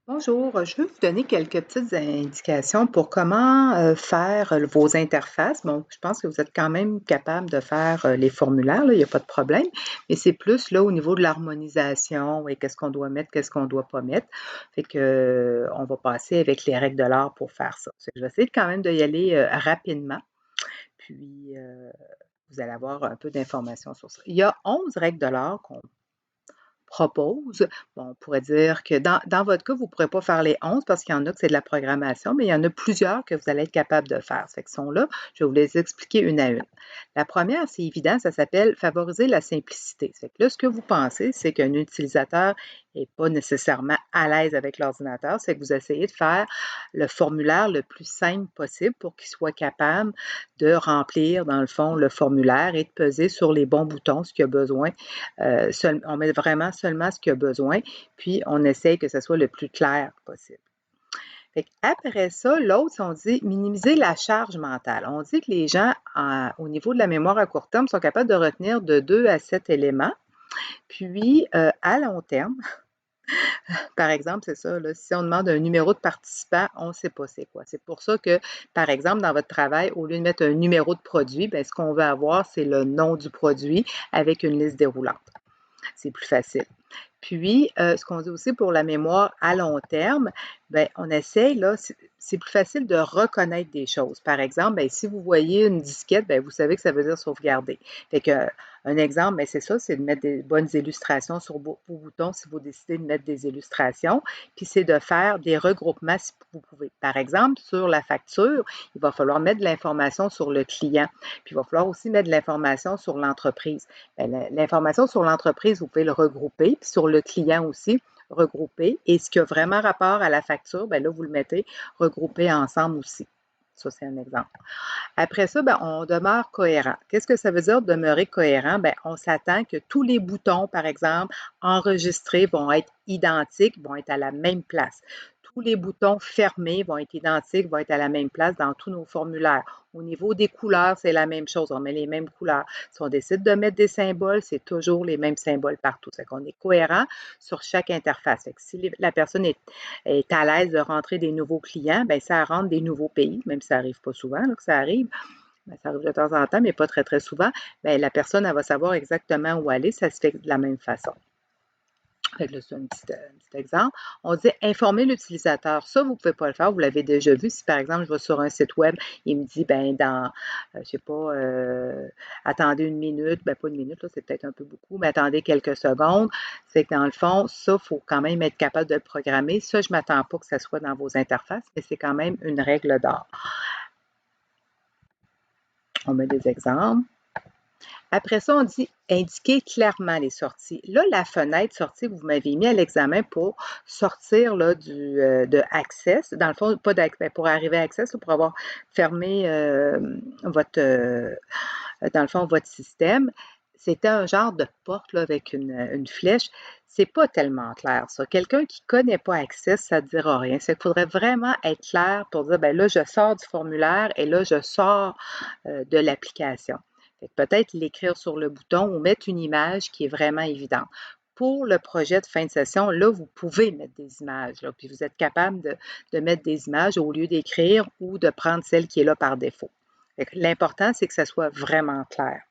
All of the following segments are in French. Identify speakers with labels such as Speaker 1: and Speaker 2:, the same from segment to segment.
Speaker 1: Bonjour, je veux vous donner quelques petites indications pour comment faire vos interfaces. Bon, je pense que vous êtes quand même capable de faire les formulaires, là, il n'y a pas de problème, mais c'est plus là au niveau de l'harmonisation et qu'est-ce qu'on doit mettre, qu'est-ce qu'on ne doit pas mettre. Fait que, on va passer avec les règles de l'art pour faire ça. Fait que je vais essayer quand même d'y aller rapidement, puis vous allez avoir un peu d'informations sur ça. Il y a 11 règles de l'art qu'on propose. Bon, on pourrait dire que dans votre cas, vous ne pourrez pas faire les 11 parce qu'il y en a que c'est de la programmation, mais il y en a plusieurs que vous allez être capable de faire. Ça fait qu'ils sont là, je vais vous les expliquer une à une. La première, c'est évident, ça s'appelle favoriser la simplicité. Ça fait que là, ce que vous pensez, c'est qu'un utilisateur n'est pas nécessairement à l'aise avec l'ordinateur, c'est que vous essayez de faire le formulaire le plus simple possible pour qu'il soit capable de remplir, dans le fond, le formulaire et de peser sur les bons boutons, ce qu'il a besoin. On met vraiment seulement ce qu'il a besoin, puis on essaye que ce soit le plus clair possible. Fait après ça, l'autre, on dit minimiser la charge mentale. On dit que les gens, au niveau de la mémoire à court terme, sont capables de retenir de 2 à 7 éléments. Puis, à long terme, par exemple, c'est ça, là, si on demande un numéro de participant, on ne sait pas c'est quoi. C'est pour ça que, par exemple, dans votre travail, au lieu de mettre un numéro de produit, bien, ce qu'on veut avoir, c'est le nom du produit avec une liste déroulante. C'est plus facile. Puis, ce qu'on dit aussi pour la mémoire à long terme, bien, on essaye, là, c'est plus facile de reconnaître des choses. Par exemple, bien, si vous voyez une disquette, bien, vous savez que ça veut dire sauvegarder. Fait que, un exemple, bien, c'est ça, c'est de mettre des bonnes illustrations sur vos boutons si vous décidez de mettre des illustrations. Puis, c'est de faire des regroupements si vous pouvez. Par exemple, sur la facture, il va falloir mettre de l'information sur le client. Puis, il va falloir aussi mettre de l'information sur l'entreprise. Bien, l'information sur l'entreprise, vous pouvez le regrouper. Puis, sur le client aussi, regrouper. Et ce qui a vraiment rapport à la facture, bien là, vous le mettez regroupé ensemble aussi. Ça, c'est un exemple. Après ça, bien, on demeure cohérent. Qu'est-ce que ça veut dire demeurer cohérent? Bien, on s'attend que tous les boutons, par exemple, enregistrés vont être identiques, vont être à la même place. Tous les boutons fermés vont être identiques, vont être à la même place dans tous nos formulaires. Au niveau des couleurs, c'est la même chose. On met les mêmes couleurs. Si on décide de mettre des symboles, c'est toujours les mêmes symboles partout. C'est qu'on est cohérent sur chaque interface. Fait que si la personne est à l'aise de rentrer des nouveaux clients, bien, ça rentre des nouveaux pays, même si ça n'arrive pas souvent là, que ça arrive. Bien, ça arrive de temps en temps, mais pas très, très souvent. Bien, la personne, elle va savoir exactement où aller. Ça se fait de la même façon. Fait que là, c'est un petit exemple. On dit informer l'utilisateur. Ça, vous ne pouvez pas le faire, vous l'avez déjà vu. Si par exemple, je vais sur un site web, il me dit, ben dans, je sais pas, attendez une minute, ben pas une minute, là, c'est peut-être un peu beaucoup, mais attendez quelques secondes. C'est que dans le fond, ça, il faut quand même être capable de le programmer. Ça, je ne m'attends pas que ça soit dans vos interfaces, mais c'est quand même une règle d'or. On met des exemples. Après ça, on dit indiquer clairement les sorties. Là, la fenêtre sortie que vous m'avez mis à l'examen pour sortir là, de Access, dans le fond, pas d'Access, pour arriver à Access, là, pour avoir fermé votre, dans le fond, votre système, c'était un genre de porte là, avec une flèche. C'est pas tellement clair, ça. Quelqu'un qui ne connaît pas Access, ça ne dira rien. Il faudrait vraiment être clair pour dire, ben là, je sors du formulaire et là, je sors de l'application. Peut-être l'écrire sur le bouton ou mettre une image qui est vraiment évidente. Pour le projet de fin de session, là, vous pouvez mettre des images, là, puis vous êtes capable de mettre des images au lieu d'écrire ou de prendre celle qui est là par défaut. L'important, c'est que ça soit vraiment clair.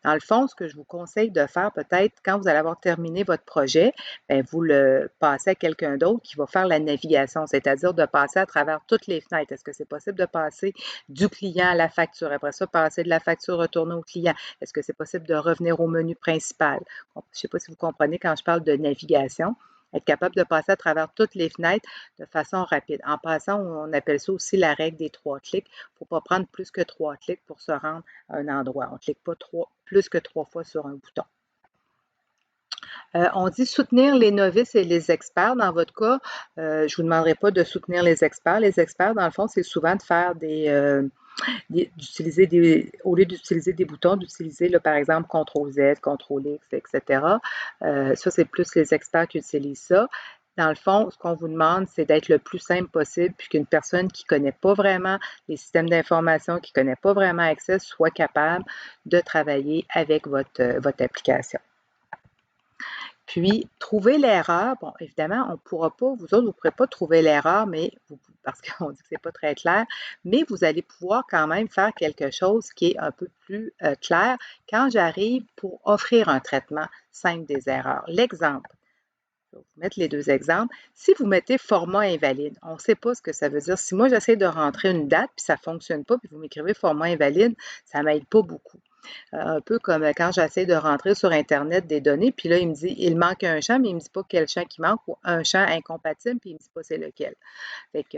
Speaker 1: Dans le fond, ce que je vous conseille de faire peut-être quand vous allez avoir terminé votre projet, bien, vous le passez à quelqu'un d'autre qui va faire la navigation, c'est-à-dire de passer à travers toutes les fenêtres. Est-ce que c'est possible de passer du client à la facture? Après ça, passer de la facture, retourner au client. Est-ce que c'est possible de revenir au menu principal? Je ne sais pas si vous comprenez quand je parle de navigation. Être capable de passer à travers toutes les fenêtres de façon rapide. En passant, on appelle ça aussi la règle des 3 clics. Il ne faut pas prendre plus que 3 clics pour se rendre à un endroit. On ne clique pas plus que 3 fois sur un bouton. On dit soutenir les novices et les experts. Dans votre cas, je ne vous demanderai pas de soutenir les experts. Les experts, dans le fond, c'est souvent de faire au lieu d'utiliser des boutons, d'utiliser, par exemple, CTRL-Z, CTRL-X, etc. Ça, c'est plus les experts qui utilisent ça. Dans le fond, ce qu'on vous demande, c'est d'être le plus simple possible, puis qu'une personne qui ne connaît pas vraiment les systèmes d'information, qui ne connaît pas vraiment Access, soit capable de travailler avec votre application. Puis, trouver l'erreur, bon, évidemment, on ne pourra pas, vous autres, vous ne pourrez pas trouver l'erreur, mais parce qu'on dit que ce n'est pas très clair, mais vous allez pouvoir quand même faire quelque chose qui est un peu plus clair quand j'arrive pour offrir un traitement simple des erreurs. L'exemple, je vais vous mettre les deux exemples. Si vous mettez format invalide, on ne sait pas ce que ça veut dire. Si moi, j'essaie de rentrer une date, puis ça ne fonctionne pas, puis vous m'écrivez format invalide, ça ne m'aide pas beaucoup. Un peu comme quand j'essaie de rentrer sur Internet des données, puis là, il me dit, il manque un champ, mais il ne me dit pas quel champ qui manque, ou un champ incompatible, puis il ne me dit pas c'est lequel. Fait que,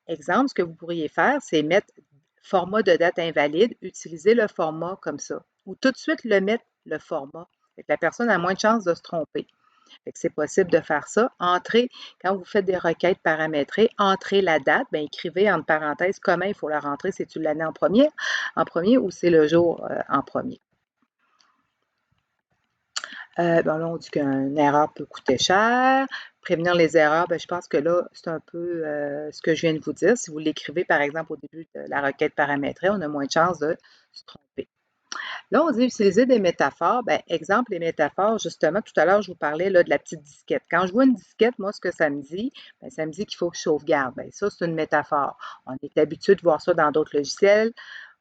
Speaker 1: exemple, ce que vous pourriez faire, c'est mettre format de date invalide, utiliser le format comme ça, ou tout de suite le mettre le format. Fait que la personne a moins de chances de se tromper. Fait que c'est possible de faire ça. Entrez, quand vous faites des requêtes paramétrées, entrez la date, bien, écrivez entre parenthèses comment il faut la rentrer, si tu l'année en premier ou c'est le jour en premier. Bon, là, on dit qu'une erreur peut coûter cher. Prévenir les erreurs, bien, je pense que là, c'est un peu ce que je viens de vous dire. Si vous l'écrivez, par exemple, au début de la requête paramétrée, on a moins de chances de se tromper. Là, on dit utiliser des métaphores. Bien, exemple, les métaphores, justement, tout à l'heure, je vous parlais là, de la petite disquette. Quand je vois une disquette, moi, ce que ça me dit, bien, ça me dit qu'il faut que je sauvegarde. Bien, ça, c'est une métaphore. On est habitué de voir ça dans d'autres logiciels.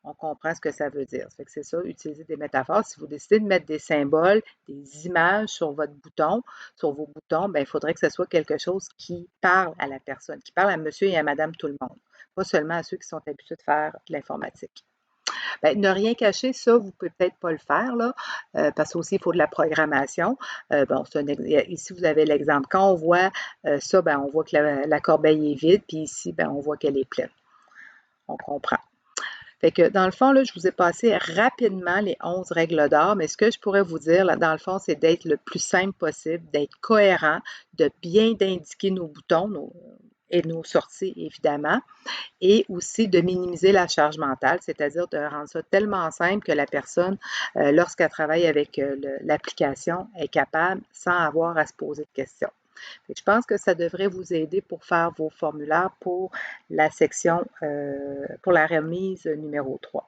Speaker 1: On comprend ce que ça veut dire. Ça fait que c'est ça, utiliser des métaphores. Si vous décidez de mettre des symboles, des images sur votre bouton, sur vos boutons, bien, il faudrait que ce soit quelque chose qui parle à la personne, qui parle à monsieur et à madame tout le monde, pas seulement à ceux qui sont habitués de faire de l'informatique. Bien, ne rien cacher, ça, vous ne pouvez peut-être pas le faire, là, parce qu'aussi, il faut de la programmation. Bon, ici, vous avez l'exemple. Quand on voit ça, bien, on voit que la corbeille est vide, puis ici, bien, on voit qu'elle est pleine. On comprend. Fait que dans le fond, là, je vous ai passé rapidement les 11 règles d'or, mais ce que je pourrais vous dire, là, dans le fond, c'est d'être le plus simple possible, d'être cohérent, de bien d'indiquer nos boutons et nos sorties, évidemment, et aussi de minimiser la charge mentale, c'est-à-dire de rendre ça tellement simple que la personne, lorsqu'elle travaille avec l'application, est capable sans avoir à se poser de questions. Je pense que ça devrait vous aider pour faire vos formulaires pour la section, pour la remise numéro 3.